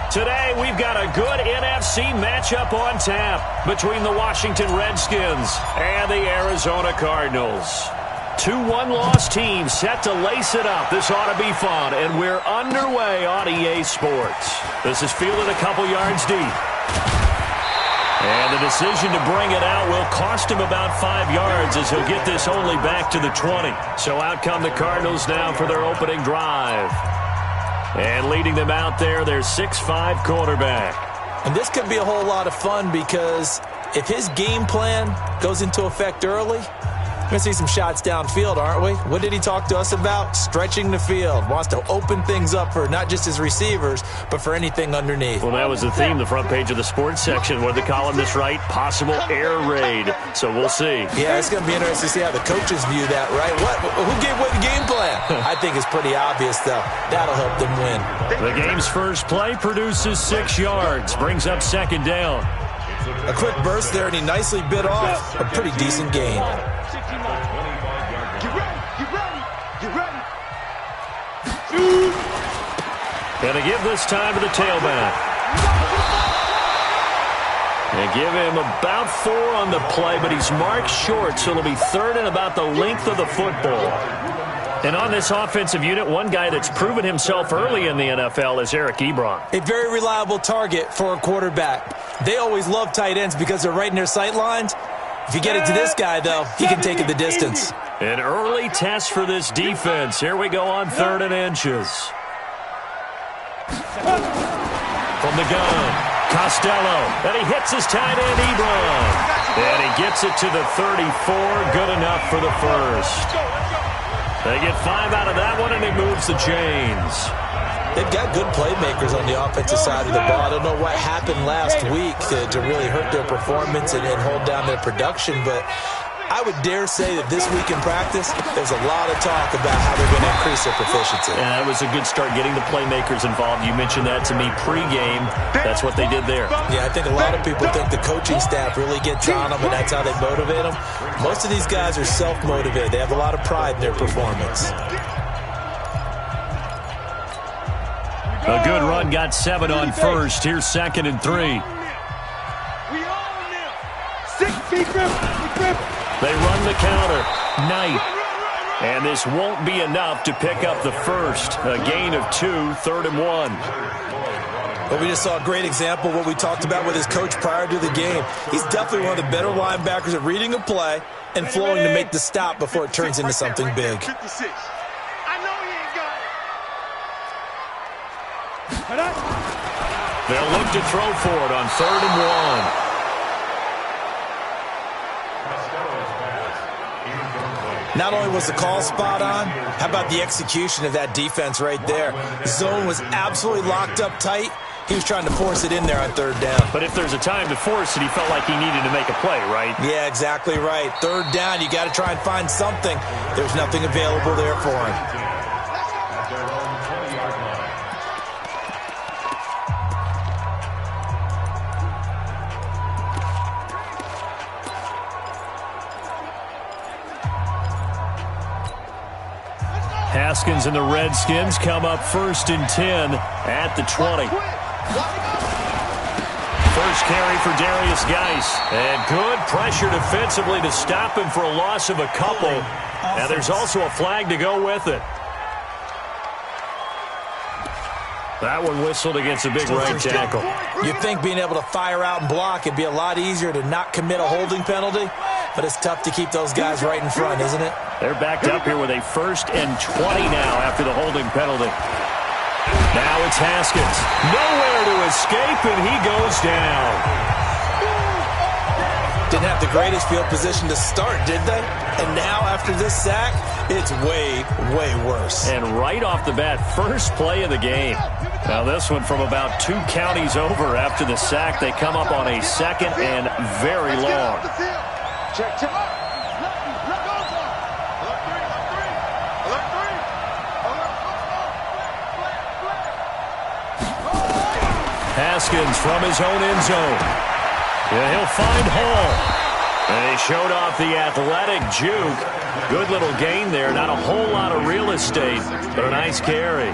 Today, we've got a good NFC matchup on tap between the Washington Redskins and the Arizona Cardinals. 2 one-loss teams set to lace it up. This ought to be fun, and we're underway on EA Sports. This is fielded a couple yards deep. And the decision to bring it out will cost him about 5 yards as he'll get this only back to the 20. So out come the Cardinals now for their opening drive. And leading them out there, their 6'5" quarterback. And this could be a whole lot of fun because if his game plan goes into effect early, we're going to see some shots downfield, aren't we? What did he talk to us about? Stretching the field. Wants to open things up for not just his receivers, but for anything underneath. Well, that was the theme, the front page of the sports section. What did the columnist write? Possible air raid. So we'll see. Yeah, it's going to be interesting to see how the coaches view that, right? Who gave away the game plan? I think it's pretty obvious, though. That'll help them win. The game's first play produces 6 yards. Brings up second down. A quick burst there, and he nicely bit off a pretty decent gain. Gonna give this time to the tailback. They give him about 4 on the play, but he's marked short, so it'll be third and about the length of the football. And on this offensive unit, one guy that's proven himself early in the NFL is Eric Ebron. A very reliable target for a quarterback. They always love tight ends because they're right in their sight lines. If you get it to this guy, though, he can take it the distance. An early test for this defense. Here we go on 3rd and inches. From the gun, Costello. And he hits his tight end, Ebron. And he gets it to the 34. Good enough for the first. They get 5 out of that one, and it moves the chains. They've got good playmakers on the offensive side of the ball. I don't know what happened last week to really hurt their performance and hold down their production, but I would dare say that this week in practice, there's a lot of talk about how they're going to increase their proficiency. And that was a good start, getting the playmakers involved. You mentioned that to me pregame. That's what they did there. Yeah, I think a lot of people think the coaching staff really gets on them, and that's how they motivate them. Most of these guys are self-motivated. They have a lot of pride in their performance. A good run, got 7 on first. Here's 2nd and 3. They run the counter. Knight. And this won't be enough to pick up the first. A gain of 2, 3rd and 1. Well, we just saw a great example of what we talked about with his coach prior to the game. He's definitely one of the better linebackers at reading a play and flowing to make the stop before it turns into something big. They'll look to throw for it on 3rd and 1. Not only was the call spot on, how about the execution of that defense right there? The zone was absolutely locked up tight. He was trying to force it in there on 3rd down. But if there's a time to force it, he felt like he needed to make a play, right? Yeah, exactly right. 3rd down, you got to try and find something. There's nothing available there for him. Haskins and the Redskins come up 1st and 10 at the 20. First carry for Darius Geis. And good pressure defensively to stop him for a loss of a couple. Now there's also a flag to go with it. That one whistled against a big right tackle. You'd think being able to fire out and block it'd be a lot easier to not commit a holding penalty, but it's tough to keep those guys right in front, isn't it? They're backed up here with a 1st and 20 now after the holding penalty. Now it's Haskins. Nowhere to escape, and he goes down. Didn't have the greatest field position to start, did they? And now after this sack, it's way, way worse. And right off the bat, first play of the game. Now this one from about 2 counties over after the sack. They come up on a 2nd and very long. Haskins from his own end zone. Yeah, he'll find Hall. And he showed off the athletic juke. Good little gain there. Not a whole lot of real estate, but a nice carry.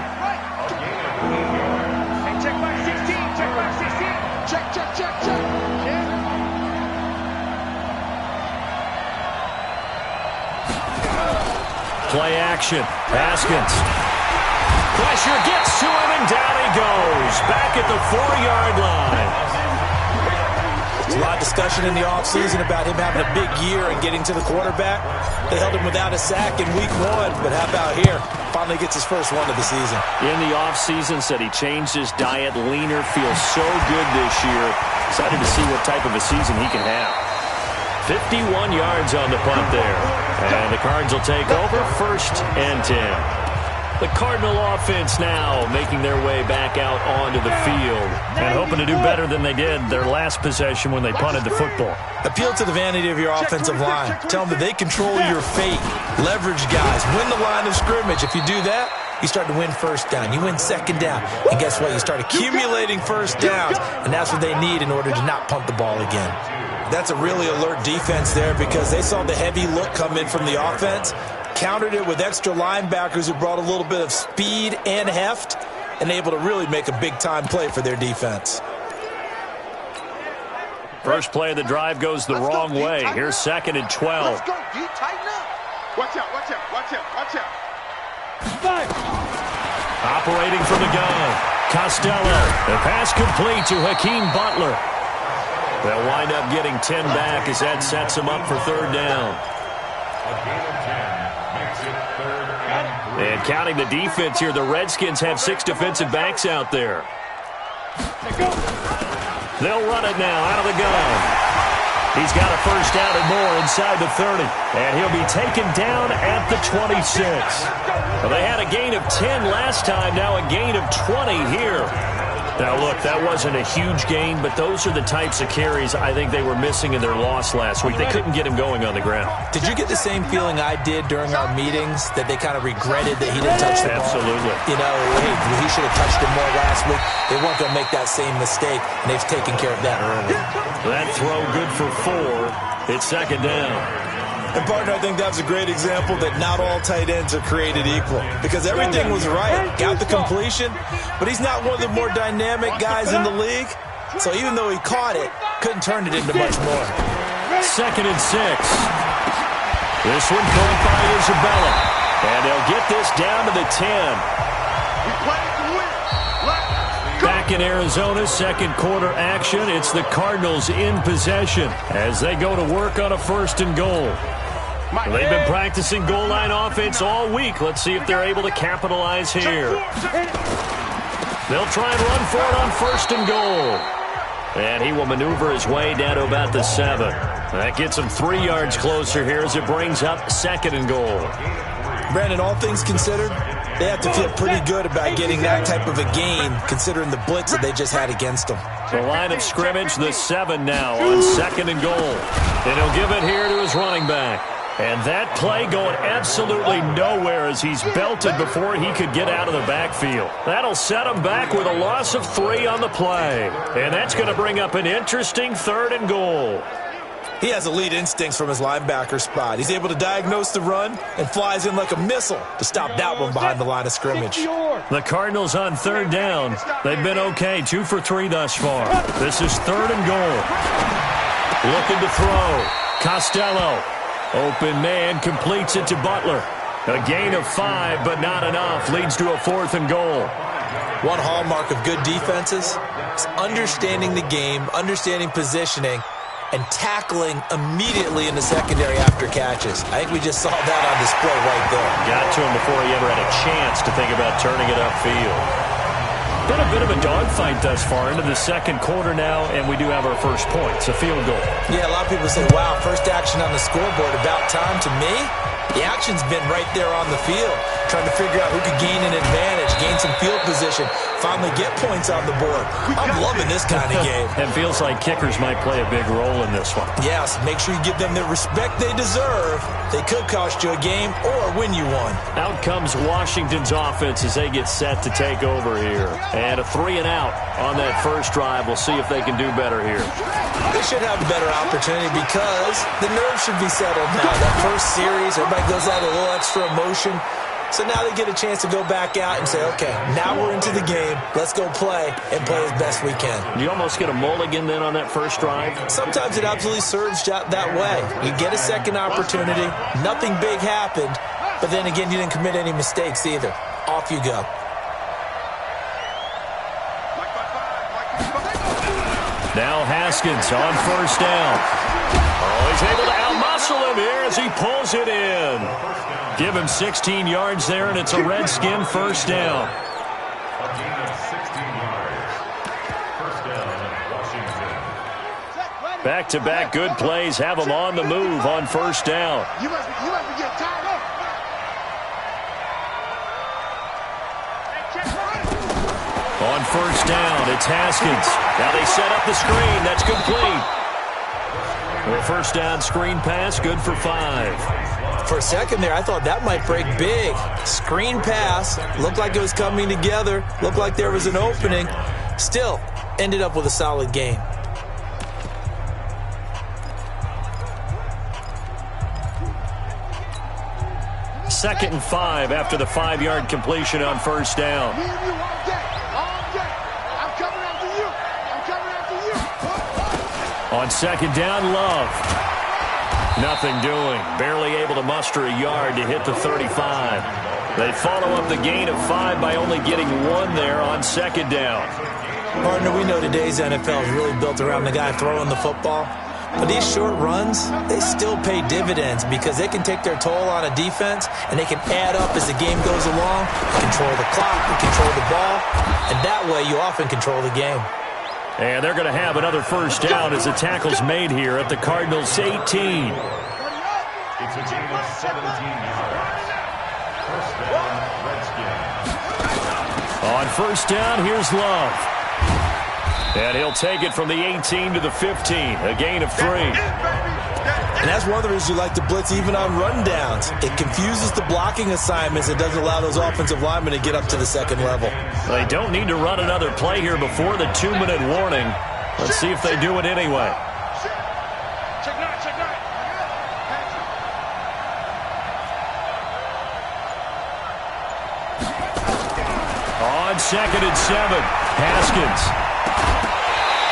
Play action. Haskins. Pressure gets to him, and down he goes. Back at the 4-yard line. There's a lot of discussion in the offseason about him having a big year and getting to the quarterback. They held him without a sack in week 1, but how about here? Finally gets his first one of the season. In the offseason, said he changed his diet, leaner, feels so good this year. Excited to see what type of a season he can have. 51 yards on the punt there. And the Cards will take over, 1st and 10. The Cardinal offense now making their way back out onto the field and hoping to do better than they did their last possession when they punted the football. Appeal to the vanity of your offensive line. Tell them that they control your fate. Leverage guys. Win the line of scrimmage. If you do that, you start to win first down. You win second down. And guess what? You start accumulating first downs. And that's what they need in order to not punt the ball again. That's a really alert defense there because they saw the heavy look come in from the offense, countered it with extra linebackers who brought a little bit of speed and heft, and able to really make a big-time play for their defense. First play of the drive goes the wrong way. Here's 2nd and 12. Let's go, D. Tighten up. Watch out, watch out, watch out, watch out. Operating from the gun. Costello. The pass complete to Hakeem Butler. They'll wind up getting 10 back as that sets them up for 3rd down. And counting the defense here, the Redskins have 6 defensive backs out there. They'll run it now out of the gun. He's got a first down and more inside the 30. And he'll be taken down at the 26. Well, they had a gain of 10 last time, now a gain of 20 here. Now, look, that wasn't a huge gain, but those are the types of carries I think they were missing in their loss last week. They couldn't get him going on the ground. Did you get the same feeling I did during our meetings, that they kind of regretted that he didn't touch the ball? Absolutely. You know, hey, he should have touched it more last week. They weren't going to make that same mistake, and they've taken care of that early. That throw good for 4. It's 2nd down. And, partner, I think that's a great example that not all tight ends are created equal because everything was right. Got the completion, but he's not one of the more dynamic guys in the league. So even though he caught it, couldn't turn it into much more. 2nd and 6. This one caught by Isabella. And they'll get this down to the 10. Back in Arizona, 2nd quarter action. It's the Cardinals in possession as they go to work on a 1st and goal. They've been practicing goal line offense all week. Let's see if they're able to capitalize here. They'll try and run for it on 1st and goal. And he will maneuver his way down to about the 7. That gets him 3 yards closer here as it brings up 2nd and goal. Brandon, all things considered, they have to feel pretty good about getting that type of a gain considering the blitz that they just had against them. The line of scrimmage, the 7 now on 2nd and goal. And he'll give it here to his running back. And that play going absolutely nowhere as he's belted before he could get out of the backfield. That'll set him back with a loss of 3 on the play. And that's going to bring up an interesting 3rd and goal. He has elite instincts from his linebacker spot. He's able to diagnose the run and flies in like a missile to stop that one behind the line of scrimmage. The Cardinals on 3rd down. They've been okay, 2 for 3 thus far. This is 3rd and goal. Looking to throw. Costello. Open man completes it to Butler. A gain of 5, but not enough. Leads to a 4th and goal. One hallmark of good defenses is understanding the game, understanding positioning, and tackling immediately in the secondary after catches. I think we just saw that on display right there. Got to him before he ever had a chance to think about turning it upfield. Been a bit of a dogfight thus far into the 2nd quarter now, and we do have our first point. It's a field goal. Yeah, a lot of people say, wow, first action on the scoreboard, about time. To me, the action's been right there on the field, trying to figure out who could gain an advantage, gain some field position, finally get points on the board. I'm loving this kind of game. It feels like kickers might play a big role in this one. Yes, make sure you give them the respect they deserve. They could cost you a game or win you one. Out comes Washington's offense as they get set to take over here. And a 3 and out on that first drive. We'll see if they can do better here. They should have a better opportunity because the nerves should be settled now. That first series, everybody goes out with a little extra emotion. So now they get a chance to go back out and say, okay, now we're into the game. Let's go play and play as best we can. You almost get a mulligan then on that first drive? Sometimes it absolutely serves that way. You get a second opportunity. Nothing big happened. But then again, you didn't commit any mistakes either. Off you go. Now Haskins on first down. Oh, he's able to outmuscle him here as he pulls it in. Give him 16 yards there, and it's a Redskin first down. Back-to-back good plays have him on the move on first down. You must be getting tired of. On first down, it's Haskins. Now they set up the screen. That's complete. Well, first down screen pass, good for 5. For a second there, I thought that might break big. Screen pass. Looked like it was coming together. Looked like there was an opening. Still, ended up with a solid game. Second and 5 after the 5-yard completion on first down. On second down, Love. Nothing doing. Barely able to muster a yard to hit the 35. They follow up the gain of 5 by only getting 1 there on second down. Partner, we know today's NFL is really built around the guy throwing the football. But these short runs, they still pay dividends because they can take their toll on a defense and they can add up as the game goes along. You control the clock, you control the ball, and that way you often control the game. And they're going to have another first down as the tackle's made here at the Cardinals' 18. It's a gain of 17 yards. First down, Redskins. On first down, here's Love. And he'll take it from the 18 to the 15, a gain of 3. And that's one of the reasons you like to blitz even on rundowns. It confuses the blocking assignments. It doesn't allow those offensive linemen to get up to the second level. They don't need to run another play here before the 2-minute warning. Let's see if they do it anyway. On second and 7, Haskins.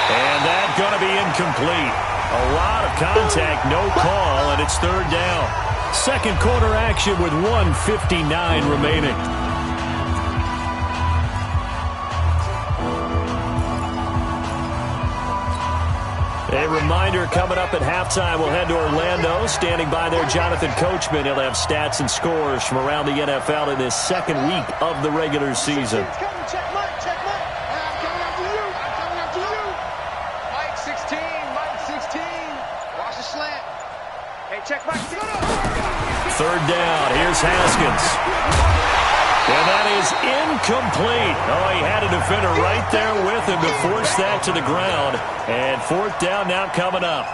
And that's going to be incomplete. A lot of contact, no call, and it's third down. Second quarter action with 1:59 remaining. A reminder, coming up at halftime, we'll head to Orlando. Standing by there, Jonathan Coachman. He'll have stats and scores from around the NFL in this second week of the regular season. Third down, here's Haskins. And that is incomplete. Oh, he had a defender right there with him to force that to the ground. And fourth down now coming up.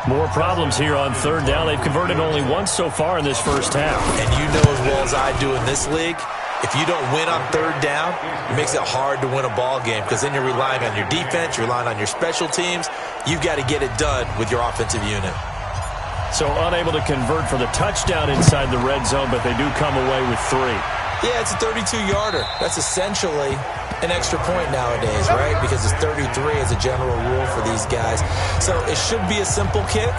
More problems here on third down. They've converted only once so far in this first half. And you know as well as I do in this league, if you don't win on third down, it makes it hard to win a ball game because then you're relying on your defense, you're relying on your special teams. You've got to get it done with your offensive unit. So unable to convert for the touchdown inside the red zone, but they do come away with 3. Yeah, it's a 32-yarder. That's essentially an extra point nowadays, right? Because it's 33 as a general rule for these guys. So it should be a simple kick.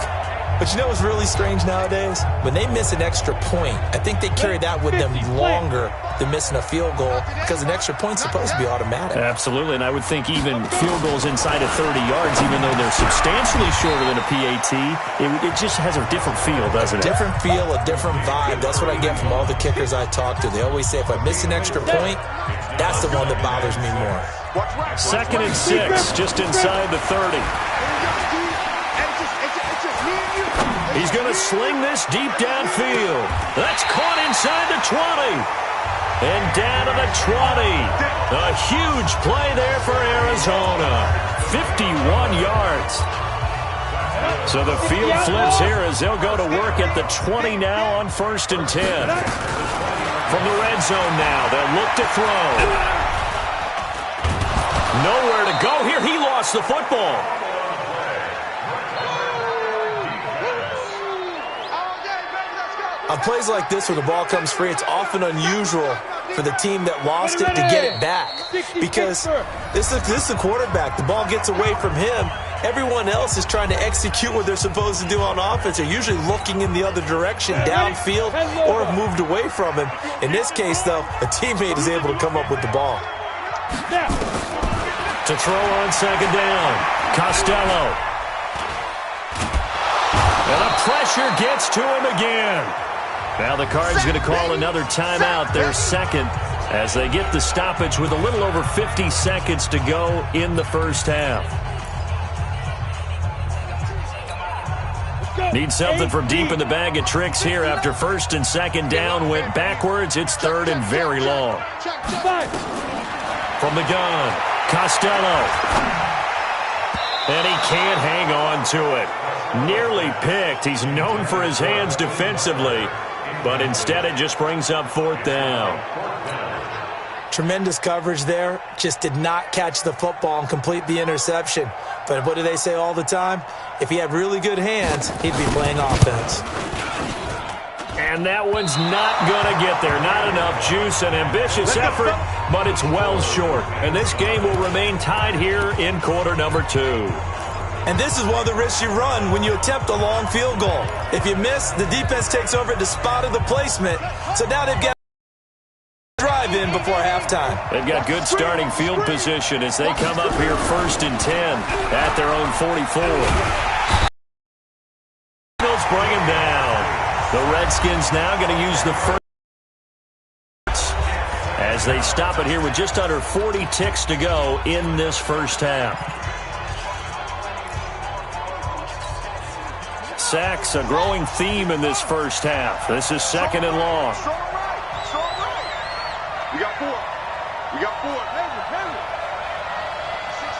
But you know what's really strange nowadays? When they miss an extra point, I think they carry that with them longer than missing a field goal because an extra point's supposed to be automatic. Absolutely, and I would think even field goals inside of 30 yards, even though they're substantially shorter than a PAT, it just has a different feel, doesn't it? Different feel, a different vibe. That's what I get from all the kickers I talk to. They always say if I miss an extra point, that's the one that bothers me more. Second and 6, just inside the 30. He's going to sling this deep downfield. That's caught inside the 20. And down to the 20. A huge play there for Arizona. 51 yards. So the field flips here as they'll go to work at the 20 now on first and 10. From the red zone now, they'll look to throw. Nowhere to go here. He lost the football. On plays like this where the ball comes free, it's often unusual for the team that lost it to get it back. Because this is the quarterback. The ball gets away from him. everyone else is trying to execute what they're supposed to do on offense. They're usually looking in the other direction, downfield, or have moved away from him. In this case, though, a teammate is able to come up with the ball. To throw on second down, Costello. And the pressure gets to him again. Now the Cards going to call another timeout, their second, as they get the stoppage with a little over 50 seconds to go in the first half. Need something from deep in the bag of tricks here after first and second down went backwards. It's third and very long. From the gun, Costello. And he can't hang on to it. Nearly picked. He's known for his hands defensively, but instead it just brings up fourth down. Tremendous coverage there. Just did not catch the football and complete the interception. But what do they say all the time? If he had really good hands, he'd be playing offense. And that one's not going to get there. Not enough juice, an ambitious effort, but it's well short. And this game will remain tied here in quarter number 2. And this is one of the risks you run when you attempt a long field goal. If you miss, the defense takes over at the spot of the placement. So now they've got drive in before halftime. They've got good starting field position as they come up here first and 10 at their own 44. Eagles bring him down. The Redskins now going to use the first as they stop it here with just under 40 ticks to go in this first half. Sacks, a growing theme in this first half. This is second and long. We got 4. We got 4.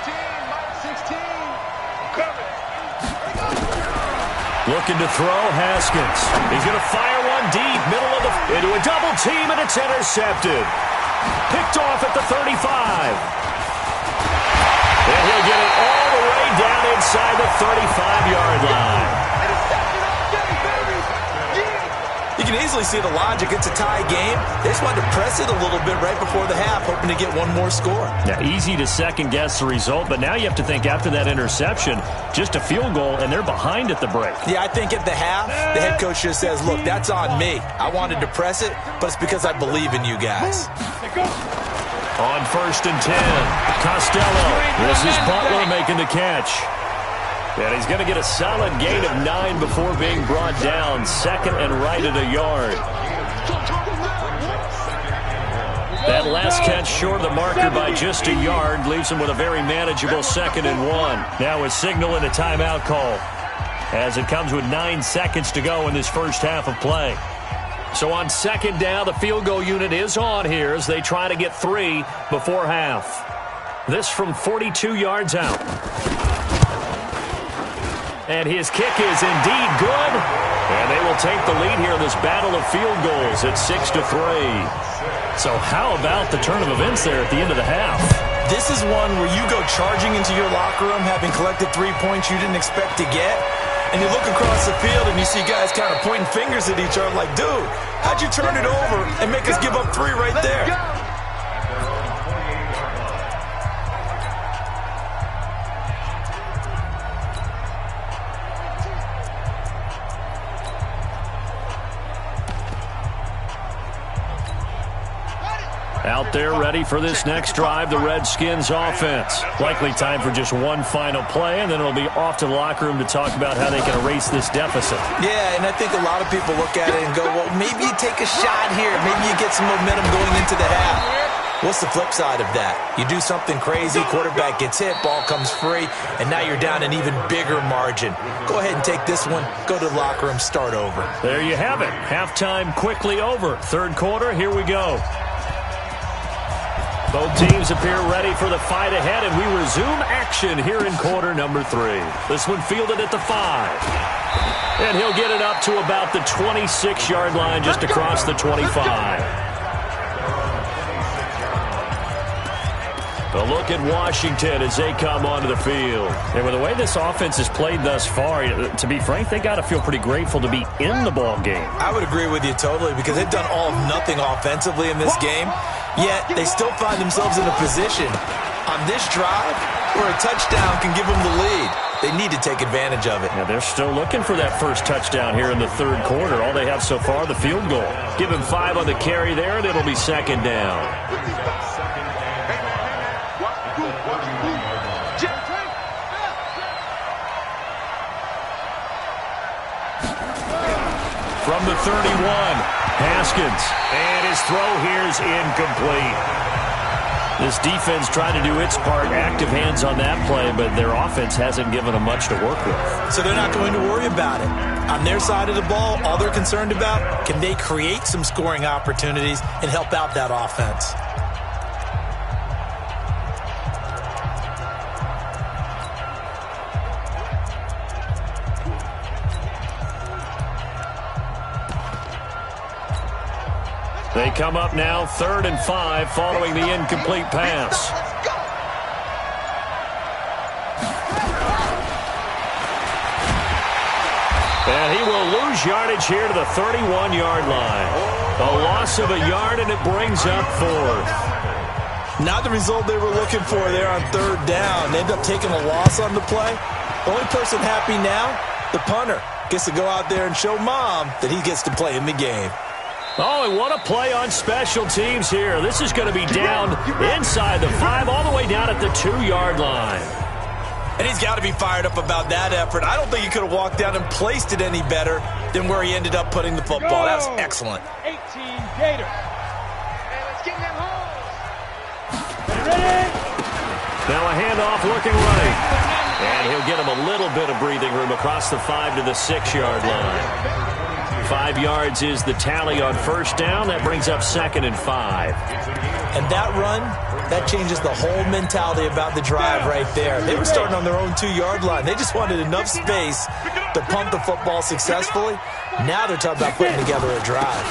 16, 16. Coming. Looking to throw, Haskins. He's going to fire one deep, middle of the, into a double team, and it's intercepted. Picked off at the 35. And he'll get it all the way down inside the 35-yard line. You can easily see the logic. It's a tie game. They just wanted to press it a little bit right before the half, hoping to get one more score. Yeah, easy to second-guess the result, but now you have to think after that interception, just a field goal, and they're behind at the break. Yeah, I think at the half, the head coach just says, look, that's on me. I wanted to press it, but it's because I believe in you guys. On first and 10, Costello. This is Butler making the catch. And he's going to get a solid gain of 9 before being brought down. Second and right at a yard. That last catch short of the marker by just a yard leaves him with a very manageable second and 1. Now a signal and a timeout call as it comes with 9 seconds to go in this first half of play. So on second down, the field goal unit is on here as they try to get 3 before half. This from 42 yards out. And his kick is indeed good. And they will take the lead here in this battle of field goals at 6-3. So how about the turn of events there at the end of the half? This is one where you go charging into your locker room having collected 3 points you didn't expect to get. And you look across the field and you see guys kind of pointing fingers at each other like, dude, how'd you turn it over and make us give up 3 right there? Out there ready for this next drive, the Redskins offense. Likely time for just one final play, and then it'll be off to the locker room to talk about how they can erase this deficit. Yeah, and I think a lot of people look at it and go, well, maybe you take a shot here. Maybe you get some momentum going into the half. What's the flip side of that? You do something crazy, quarterback gets hit, ball comes free, and now you're down an even bigger margin. Go ahead and take this one, go to the locker room, start over. There you have it. Halftime quickly over. Third quarter, here we go. Both teams appear ready for the fight ahead, and we resume action here in quarter number 3. This one fielded at the 5. And he'll get it up to about the 26-yard line just across the 25. A look at Washington as they come onto the field. And with the way this offense has played thus far, to be frank, they got to feel pretty grateful to be in the ball game. I would agree with you totally because they've done all of nothing offensively in this game, yet they still find themselves in a position on this drive where a touchdown can give them the lead. They need to take advantage of it. Yeah, they're still looking for that first touchdown here in the third quarter. All they have so far, the field goal. Give him 5 on the carry there, and it'll be second down. From the 31, Haskins. And his throw here is incomplete. This defense tried to do its part, active hands on that play, but their offense hasn't given them much to work with. So they're not going to worry about it. On their side of the ball, all they're concerned about, can they create some scoring opportunities and help out that offense? They come up now, 3rd and 5, following the incomplete pass. And he will lose yardage here to the 31-yard line. A loss of a yard, and it brings up 4th. Not the result they were looking for there on 3rd down. They end up taking a loss on the play. The only person happy now, the punter, gets to go out there and show Mom that he gets to play in the game. Oh, and what a play on special teams here. This is going to be down inside the 5, all the way down at the 2-yard line. And he's got to be fired up about that effort. I don't think he could have walked down and placed it any better than where he ended up putting the football. That's excellent. 18 Gators. And let's get them home. Ready? Now a handoff looking right. And he'll get him a little bit of breathing room across the 5 to the 6-yard line. 5 yards is the tally on 1st down. That brings up 2nd and 5. And that run, that changes the whole mentality about the drive right there. They were starting on their own 2-yard line. They just wanted enough space to pump the football successfully. Now they're talking about putting together a drive.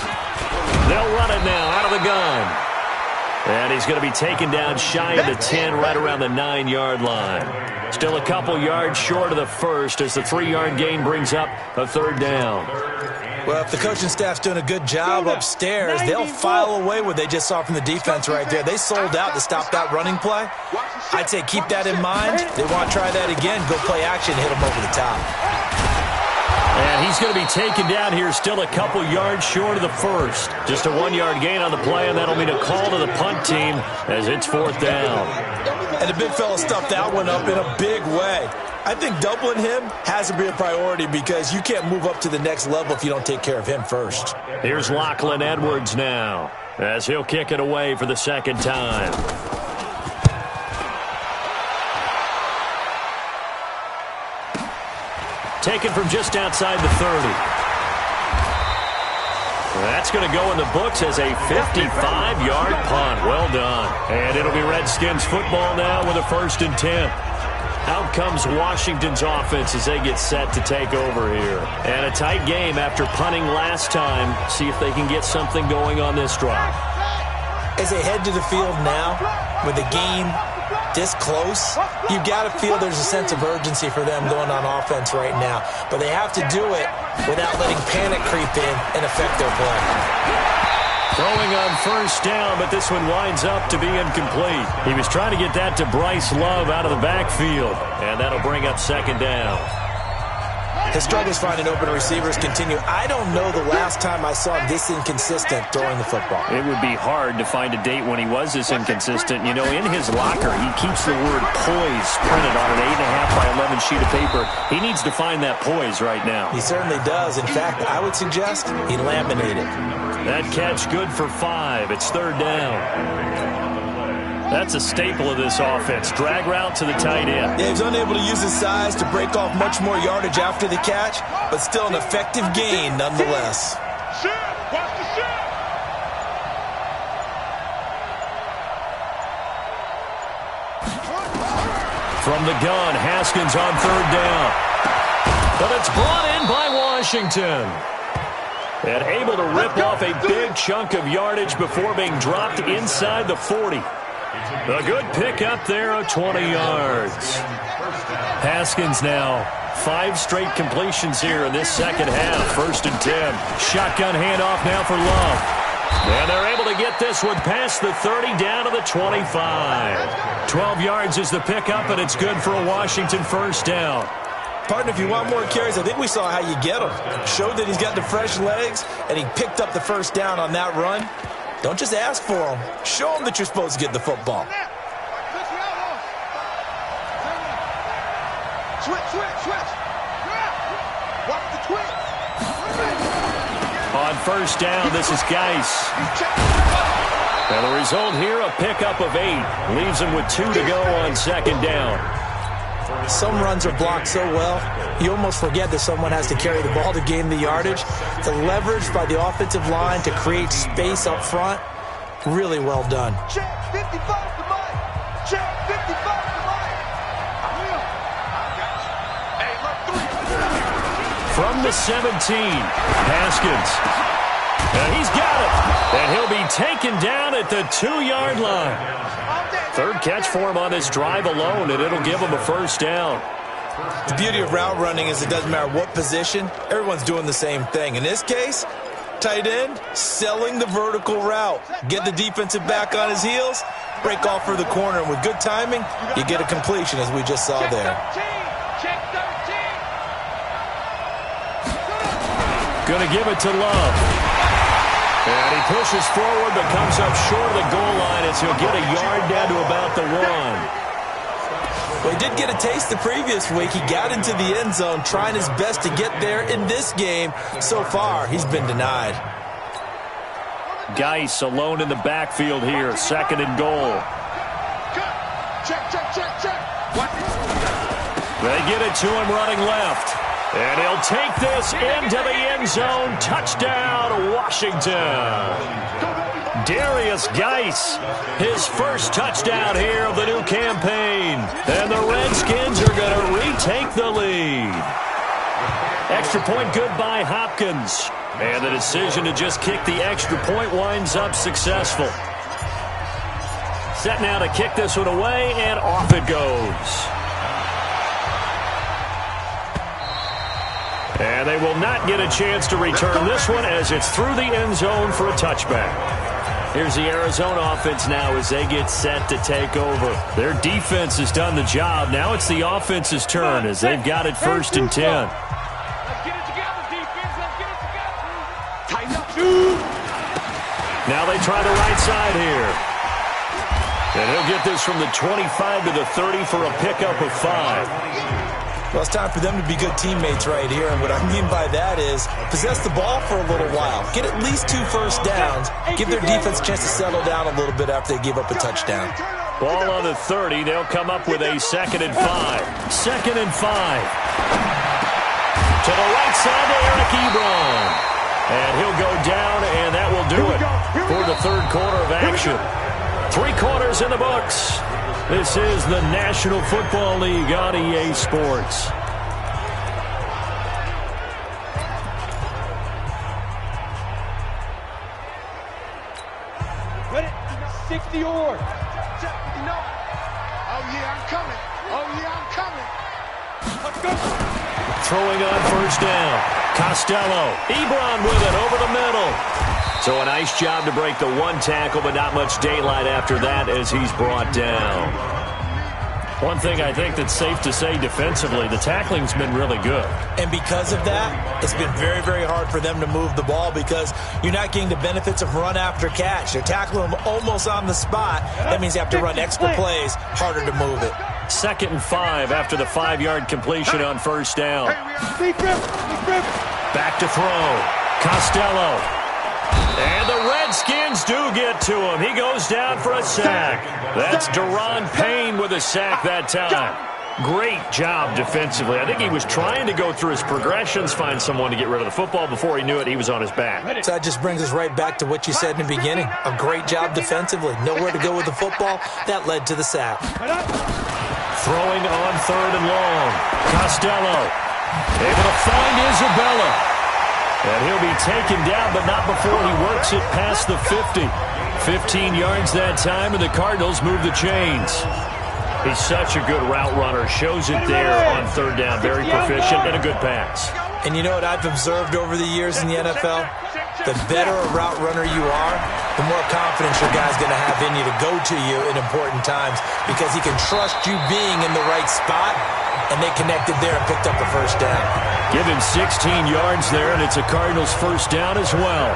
They'll run it now out of the gun. And he's going to be taken down shy of the 10, right around the 9-yard line. Still a couple yards short of the first as the 3-yard gain brings up a 3rd down. Well, if the coaching staff's doing a good job upstairs, they'll file away what they just saw from the defense right there. They sold out to stop that running play. I'd say keep that in mind. They want to try that again, go play action, hit them over the top. And he's going to be taken down here still a couple yards short of the first. Just a 1-yard gain on the play, and that'll mean a call to the punt team as it's 4th down. And the big fella stuffed that one up in a big way. I think doubling him has to be a priority because you can't move up to the next level if you don't take care of him first. Here's Lachlan Edwards now as he'll kick it away for the 2nd time. Taken from just outside the 30. That's going to go in the books as a 55-yard punt. Well done. And it'll be Redskins football now with a 1st and 10. Out comes Washington's offense as they get set to take over here. And a tight game after punting last time. See if they can get something going on this drive. As they head to the field now, with the game this close, you've got to feel there's a sense of urgency for them going on offense right now. But they have to do it without letting panic creep in and affect their play. Throwing on 1st down, but this one winds up to be incomplete. He was trying to get that to Bryce Love out of the backfield, and that'll bring up 2nd down. His struggles finding open receivers continue. I don't know the last time I saw him this inconsistent throwing the football. It would be hard to find a date when he was this inconsistent. You know, in his locker, he keeps the word poise printed on an 8.5 by 11 sheet of paper. He needs to find that poise right now. He certainly does. In fact, I would suggest he laminated. That catch good for 5. It's 3rd down. That's a staple of this offense. Drag route to the tight end. Yeah, he was unable to use his size to break off much more yardage after the catch, but still an effective gain nonetheless. Watch the shot. From the gun, Haskins on 3rd down. But it's brought in by Washington. And able to rip off a big chunk of yardage before being dropped inside the 40. A good pickup there of 20 yards. Haskins now, 5 straight completions here in this 2nd half. 1st and 10. Shotgun handoff now for Love. And they're able to get this one past the 30 down to the 25. 12 yards is the pickup, and it's good for a Washington first down. Partner, if you want more carries, I think we saw how you get him. Showed that he's got the fresh legs, and he picked up the first down on that run. Don't just ask for him. Show him that you're supposed to get the football. Switch. Watch the twitch. On first down, this is Geis. And the result here, a pickup of 8. Leaves him with 2 to go on second down. Some runs are blocked so well, you almost forget that someone has to carry the ball to gain the yardage. The leverage by the offensive line to create space up front, really well done. Check 55 to Mike. Check 55 to Mike. Hey, look, 3. From the 17, Haskins. And he's got it. And he'll be taken down at the 2-yard line. Third catch for him on this drive alone, and it'll give him a first down. The beauty of route running is it doesn't matter what position, everyone's doing the same thing. In this case, tight end, selling the vertical route. Get the defensive back on his heels, break off for the corner, and with good timing, you get a completion as we just saw there. Check 13. Gonna give it to Love. And he pushes forward but comes up short of the goal line as he'll get a yard down to about the 1. Well, he did get a taste the previous week. He got into the end zone trying his best to get there in this game. So far, he's been denied. Geis alone in the backfield here, second and goal. Check. They get it to him running left. And he'll take this into the end zone. Touchdown, Washington. Darius Geis, his first touchdown here of the new campaign. And the Redskins are going to retake the lead. Extra point good by Hopkins. And the decision to just kick the extra point winds up successful. Set now to kick this one away, and off it goes. And they will not get a chance to return this one as it's through the end zone for a touchback. Here's the Arizona offense now as they get set to take over. Their defense has done the job. Now it's the offense's turn as they've got it first and 10. Let's get it together, defense. Let's get it together. Tighten up, dude. Now they try the right side here. And he'll get this from the 25 to the 30 for a pickup of 5. Well, it's time for them to be good teammates right here, and what I mean by that is possess the ball for a little while, get at least 2 first downs, give their defense a chance to settle down a little bit after they give up a touchdown. Ball on the 30. They'll come up with a 2nd and 5. 2nd and 5. To the right side to Eric Ebron. And he'll go down, and that will do it for the third quarter of action. 3 quarters in the books. This is the National Football League on EA Sports. Ready? 60 or. Oh, yeah, I'm coming. Let's go. Throwing on first down. Costello. Ebron with it over the middle. So a nice job to break the 1 tackle, but not much daylight after that as he's brought down. One thing I think that's safe to say defensively, the tackling's been really good. And because of that, it's been very, very hard for them to move the ball because you're not getting the benefits of run after catch. They're tackling them almost on the spot. That means you have to run extra plays, harder to move it. 2nd and 5 after the 5-yard completion on first down. Back to throw. Costello. And the Redskins do get to him. He goes down for a sack. That's Daron Payne with a sack that time. Great job defensively. I think he was trying to go through his progressions, find someone to get rid of the football. Before he knew it, he was on his back. So that just brings us right back to what you said in the beginning. A great job defensively. Nowhere to go with the football. That led to the sack. Throwing on 3rd and long. Costello able to find Isabella. And he'll be taken down, but not before he works it past the 50. 15 yards that time, and the Cardinals move the chains. He's such a good route runner. Shows it there on 3rd down. Very proficient and a good pass. And you know what I've observed over the years in the NFL? The better a route runner you are, the more confidence your guy's going to have in you to go to you in important times because he can trust you being in the right spot, and they connected there and picked up a first down. Give him 16 yards there, and it's a Cardinals first down as well.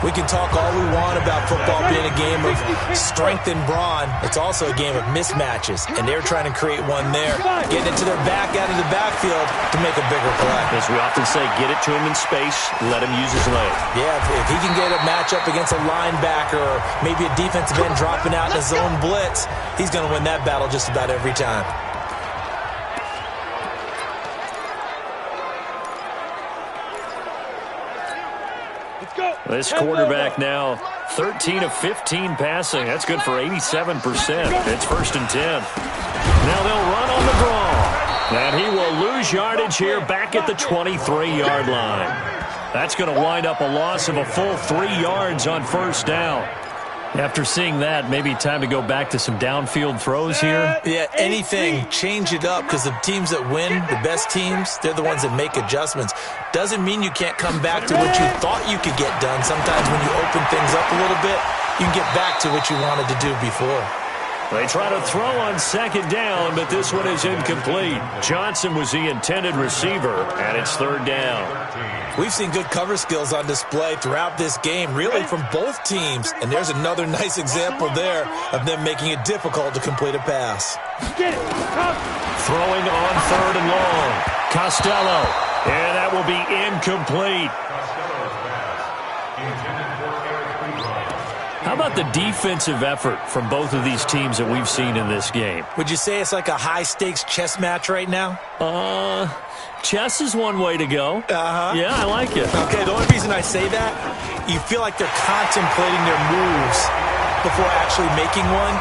We can talk all we want about football being a game of strength and brawn. It's also a game of mismatches, and they're trying to create one there, getting it to their back out of the backfield to make a bigger play. As we often say, get it to him in space, let him use his leg. Yeah, if he can get a matchup against a linebacker or maybe a defensive end dropping out in a zone blitz, he's going to win that battle just about every time. This quarterback now 13 of 15 passing. That's good for 87%. It's 1st and 10. Now they'll run on the draw. And he will lose yardage here back at the 23-yard line. That's going to wind up a loss of a full 3 yards on first down. After seeing that, maybe time to go back to some downfield throws here. Yeah, anything. Change it up because the teams that win, the best teams, they're the ones that make adjustments. Doesn't mean you can't come back to what you thought you could get done. Sometimes when you open things up a little bit, you can get back to what you wanted to do before. They try to throw on 2nd down, but this one is incomplete. Johnson was the intended receiver, and it's 3rd down. We've seen good cover skills on display throughout this game, really from both teams. And there's another nice example there of them making it difficult to complete a pass. Throwing on 3rd and long. Costello. And that will be incomplete. How about the defensive effort from both of these teams that we've seen in this game? Would you say it's like a high-stakes chess match right now? Chess is one way to go. Yeah, I like it. Okay, the only reason I say that, you feel like they're contemplating their moves before actually making one,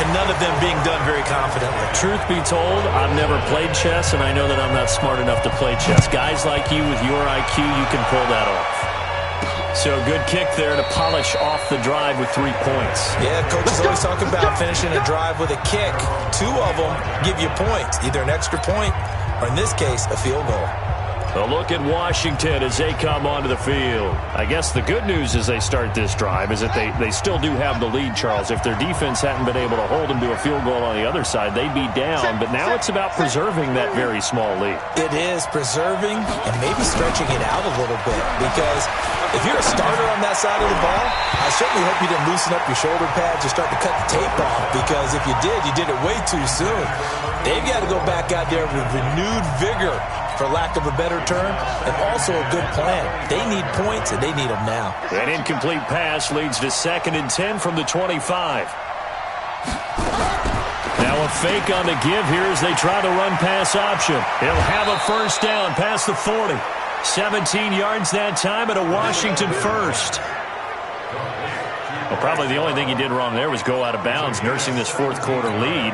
and none of them being done very confidently. Truth be told, I've never played chess, and I know that I'm not smart enough to play chess. Guys like you with your IQ, you can pull that off. So good kick there to polish off the drive with 3 points. Yeah, coaches always talk about finishing a drive with a kick. 2 of them give you points, either an extra point or, in this case, a field goal. A look at Washington as they come onto the field. I guess the good news as they start this drive is that they still do have the lead, Charles. If their defense hadn't been able to hold them to a field goal on the other side, they'd be down. But now it's about preserving that very small lead. It is preserving and maybe stretching it out a little bit because if you're a starter on that side of the ball, I certainly hope you didn't loosen up your shoulder pads or start to cut the tape off because if you did it way too soon. They've got to go back out there with renewed vigor, for lack of a better term, and also a good plan. They need points, and they need them now. An incomplete pass leads to 2nd and 10 from the 25. Now a fake on the give here as they try the run pass option. He'll have a first down past the 40. 17 yards that time and a Washington first. Well, probably the only thing he did wrong there was go out of bounds, nursing this 4th quarter lead.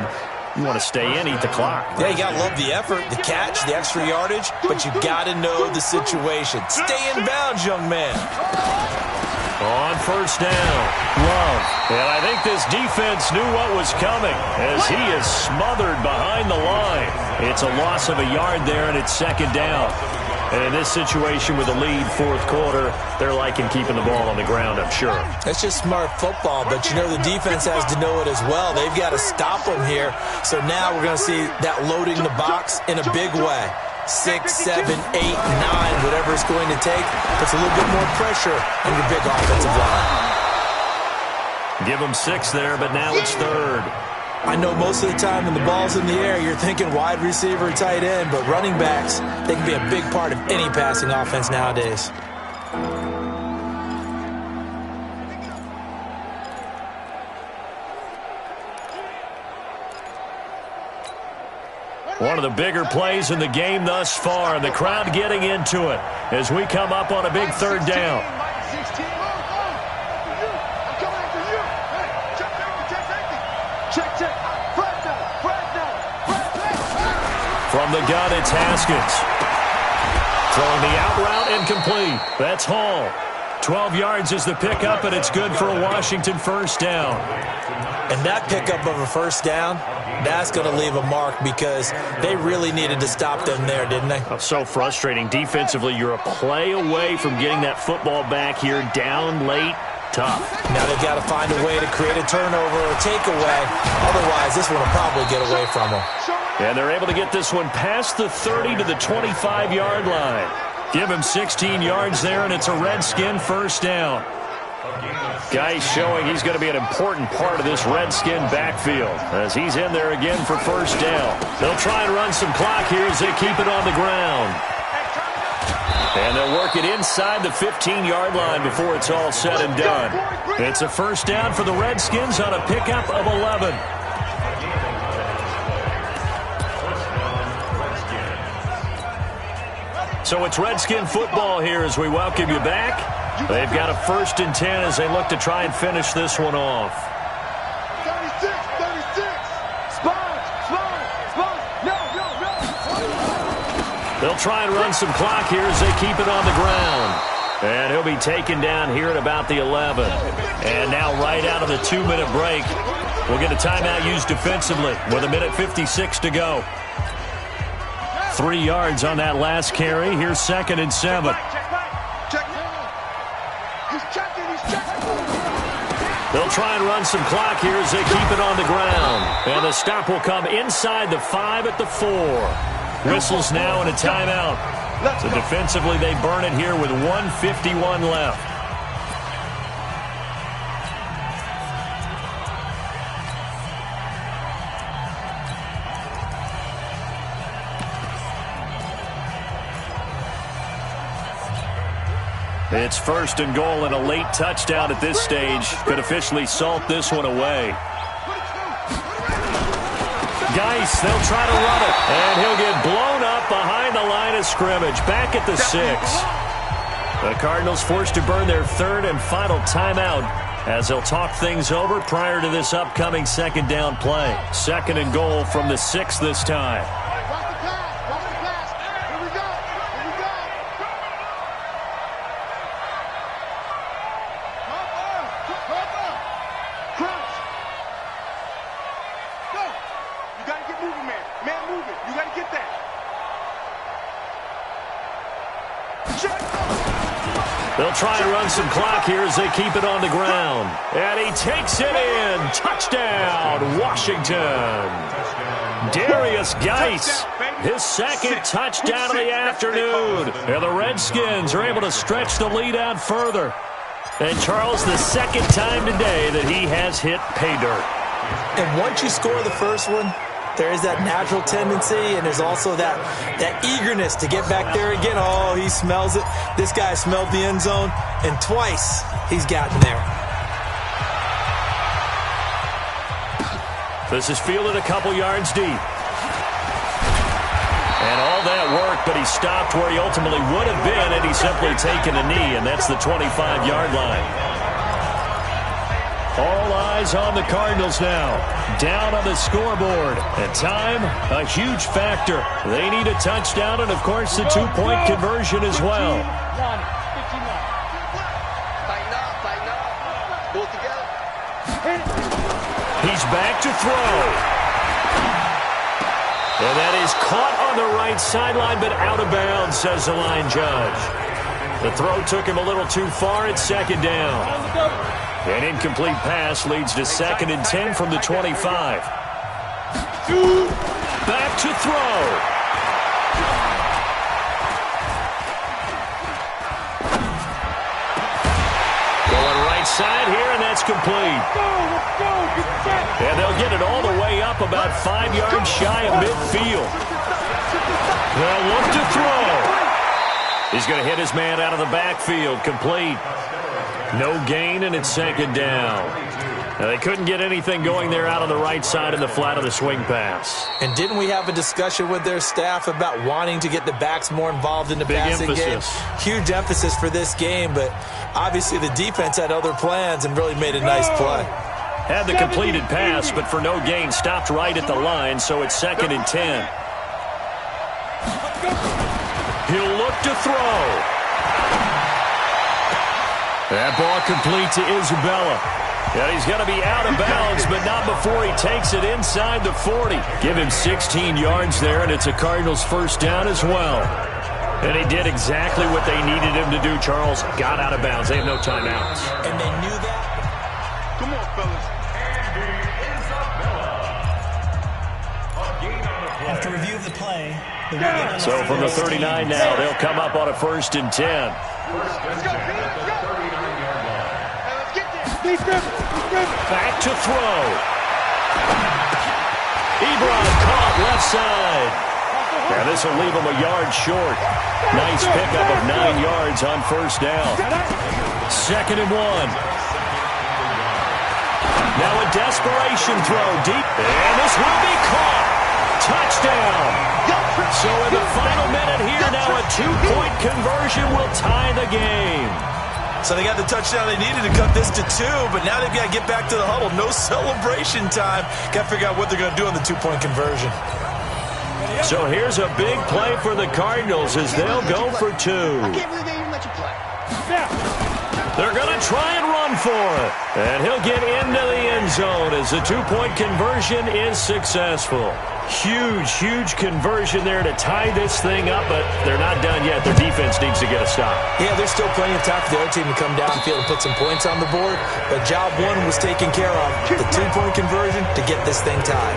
You want to stay in, eat the clock. Yeah, you got to love the effort, the catch, the extra yardage, but you got to know the situation. Stay in bounds, young man. On first down, Love. And I think this defense knew what was coming as he is smothered behind the line. It's a loss of a yard there, and it's 2nd down. And in this situation with the lead 4th quarter, they're liking keeping the ball on the ground, I'm sure. That's just smart football, but you know the defense has to know it as well. They've got to stop them here. So now we're going to see that loading the box in a big way. 6, 7, 8, 9, whatever it's going to take, puts a little bit more pressure on your big offensive line. Give them 6 there, but now it's 3rd. I know most of the time when the ball's in the air, you're thinking wide receiver, tight end, but running backs, they can be a big part of any passing offense nowadays. One of the bigger plays in the game thus far, and the crowd getting into it as we come up on a big 3rd down. From the gun, it's Haskins. Throwing the out route incomplete. That's Hall. 12 yards is the pickup, and it's good for a Washington first down. And that pickup of a first down, that's going to leave a mark because they really needed to stop them there, didn't they? Oh, so frustrating. Defensively, you're a play away from getting that football back here down late. Tough. Now they've got to find a way to create a turnover or takeaway. Otherwise, this one will probably get away from them. And they're able to get this one past the 30 to the 25-yard line. Give him 16 yards there, and it's a Redskin first down. Guy showing he's going to be an important part of this Redskin backfield as he's in there again for first down. They'll try and run some clock here as they keep it on the ground. And they'll work it inside the 15-yard line before it's all said and done. It's a first down for the Redskins on a pickup of 11. So it's Redskin football here as we welcome you back. They've got a 1st and 10 as they look to try and finish this one off. 36. They'll try and run some clock here as they keep it on the ground. And he'll be taken down here at about the 11. And now right out of the 2-minute break, we'll get a timeout used defensively with 1:56 to go. 3 yards on that last carry. Here's 2nd and 7. They'll try and run some clock here as they keep it on the ground. And the stop will come inside the 5 at the 4. Whistles now and a timeout. So defensively, they burn it here with 1:51 left. It's 1st and goal and a late touchdown at this stage. Could officially salt this one away. Geis, they'll try to run it. And he'll get blown up behind the line of scrimmage. Back at the 6. The Cardinals forced to burn their 3rd and final timeout as they'll talk things over prior to this upcoming 2nd down play. 2nd and goal from the 6 this time. They'll try and run some clock here as they keep it on the ground. And he takes it in. Touchdown, Washington. Darius Geis, his 2nd touchdown of the afternoon. And the Redskins are able to stretch the lead out further. And Charles, the 2nd time today that he has hit pay dirt. And once you score the first one, there is that natural tendency, and there's also that eagerness to get back there again. Oh, he smells it. This guy smelled the end zone, and twice he's gotten there. This is fielded a couple yards deep. And all that work, but he stopped where he ultimately would have been, and he's simply taken a knee, and that's the 25-yard line. All eyes on the Cardinals now. Down on the scoreboard. And time, a huge factor. They need a touchdown and, of course, the 2-point conversion as well. He's back to throw. And that is caught on the right sideline, but out of bounds, says the line judge. The throw took him a little too far at 2nd down. An incomplete pass leads to 2nd and 10 from the 25. Back to throw. Going right side here, and that's complete. And they'll get it all the way up about 5 yards shy of midfield. They'll look to throw. He's going to hit his man out of the backfield. Complete. No gain, and it's 2nd down. Now, they couldn't get anything going there out on the right side in the flat of the swing pass. And didn't we have a discussion with their staff about wanting to get the backs more involved in the passing game? Huge emphasis for this game, but obviously the defense had other plans and really made a nice play. Had the completed pass, but for no gain, stopped right at the line, so it's 2nd and 10. He'll look to throw. That ball complete to Isabella. And he's going to be out of bounds, but not before he takes it inside the 40. Give him 16 yards there, and it's a Cardinals first down as well. And he did exactly what they needed him to do, Charles. Got out of bounds. They have no timeouts. And they knew that. Come on, fellas. After review of the play, so from the 39 now, they'll come up on a 1st and 10. Let's go, let's go. Let's get there. Back to throw. Ebron caught left side. Now this will leave him a yard short. Nice pickup of 9 yards on 1st down. 2nd and 1. Now a desperation throw deep. And this will be caught. Touchdown. So in the final minute here, now a 2-point conversion will tie the game. So they got the touchdown they needed to cut this to 2, but now they've got to get back to the huddle. No celebration time. Got to figure out what they're going to do on the 2-point conversion. So here's a big play for the Cardinals as they'll go for 2. I can't believe they even let you play. They're going to try and run for it. And he'll get into the end zone as the 2-point conversion is successful. Huge conversion there to tie this thing up, but they're not done yet. Their defense needs to get a stop. Yeah, there's still plenty of time for the other team to come downfield and put some points on the board, but job 1 was taken care of. The 2-point conversion to get this thing tied.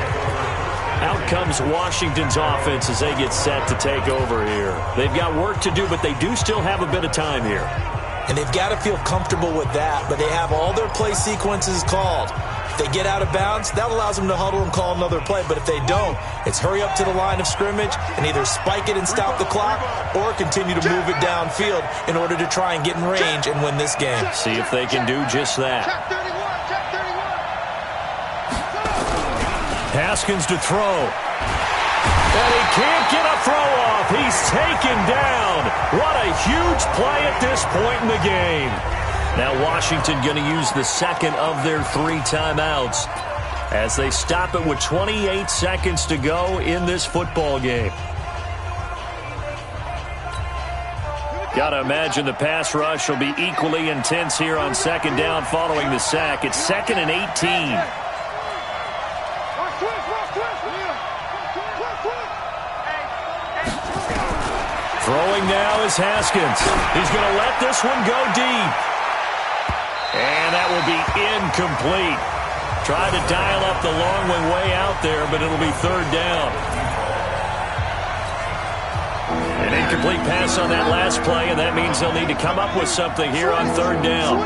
Out comes Washington's offense as they get set to take over here. They've got work to do, but they do still have a bit of time here. And they've got to feel comfortable with that, but they have all their play sequences called. If they get out of bounds, that allows them to huddle and call another play. But if they don't, it's hurry up to the line of scrimmage and either spike it and stop the clock or continue to move it downfield in order to try and get in range and win this game. See if they can do just that. Haskins to throw. And he can't get a throw off. He's taken down. What a huge play at this point in the game. Now Washington going to use the second of their 3 timeouts as they stop it with 28 seconds to go in this football game. Got to imagine the pass rush will be equally intense here on 2nd down following the sack. It's 2nd and 18. Throwing now is Haskins. He's going to let this one go deep. And that will be incomplete. Tried to dial up the long one way out there, but it'll be 3rd down. An incomplete pass on that last play, and that means they'll need to come up with something here on 3rd down.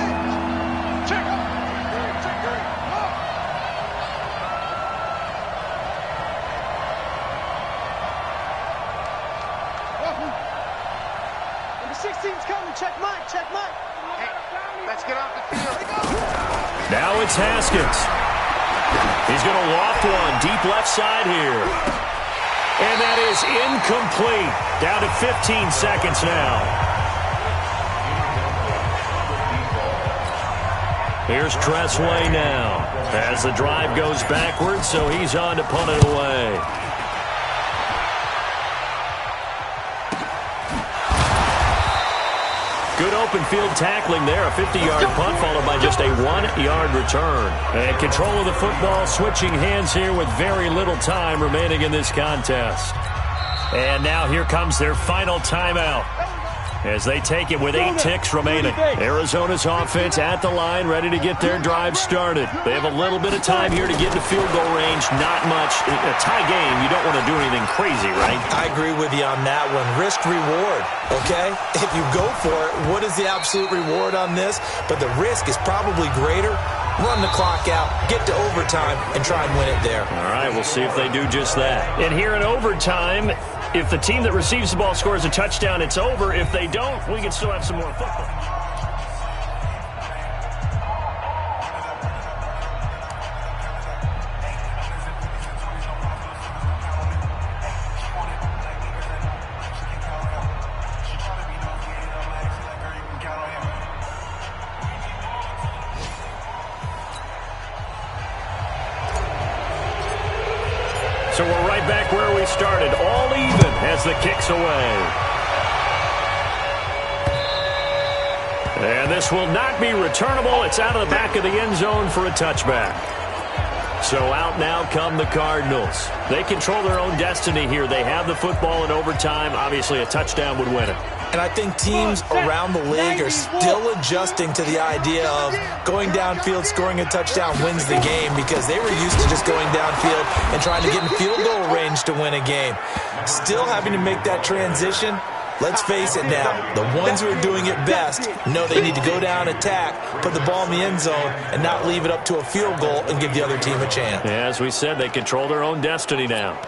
Number 16's coming. Check Mike. Hey, let's get off the field. Now it's Haskins. He's going to loft one deep left side here. And that is incomplete. Down to 15 seconds now. Here's Tressway now. As the drive goes backwards, so he's on to punt it away. Good open field tackling there. A 50-yard punt followed by just a 1-yard return. And control of the football switching hands here with very little time remaining in this contest. And now here comes their final timeout as they take it with 8 ticks remaining. Arizona's offense at the line, ready to get their drive started. They have a little bit of time here to get into field goal range. Not much. In a tie game, you don't want to do anything crazy, right? I agree with you on that one. Risk reward, okay? If you go for it, what is the absolute reward on this? But the risk is probably greater. Run the clock out, get to overtime, and try and win it there. All right, we'll see if they do just that. And here in overtime, if the team that receives the ball scores a touchdown, it's over. If they don't, we can still have some more football. So we're right back where we started, all even as the kick's away. And this will not be returnable. It's out of the back of the end zone for a touchback. So out now come the Cardinals. They control their own destiny here. They have the football in overtime. Obviously, a touchdown would win it. And I think teams around the league are still adjusting to the idea of going downfield, scoring a touchdown wins the game, because they were used to just going downfield and trying to get in field goal range to win a game. Still having to make that transition. Let's face it now, the ones who are doing it best know they need to go down, attack, put the ball in the end zone, and not leave it up to a field goal and give the other team a chance. Yeah, as we said, they control their own destiny now.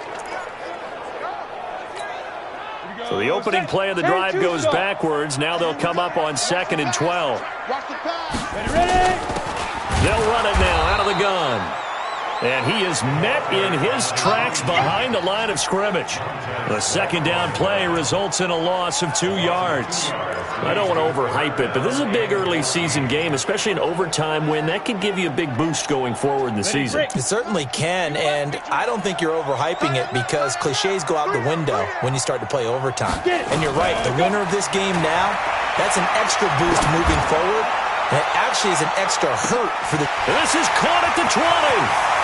So the opening play of the drive goes backwards. Now they'll come up on 2nd and 12. They'll run it now out of the gun. And he is met in his tracks behind the line of scrimmage. The second down play results in a loss of 2 yards. I don't want to overhype it, but this is a big early season game, especially an overtime win. That could give you a big boost going forward in the season. It certainly can, and I don't think you're overhyping it, because cliches go out the window when you start to play overtime. And you're right, the winner of this game now, that's an extra boost moving forward, and it actually is an extra hurt for the... And this is caught at the 20.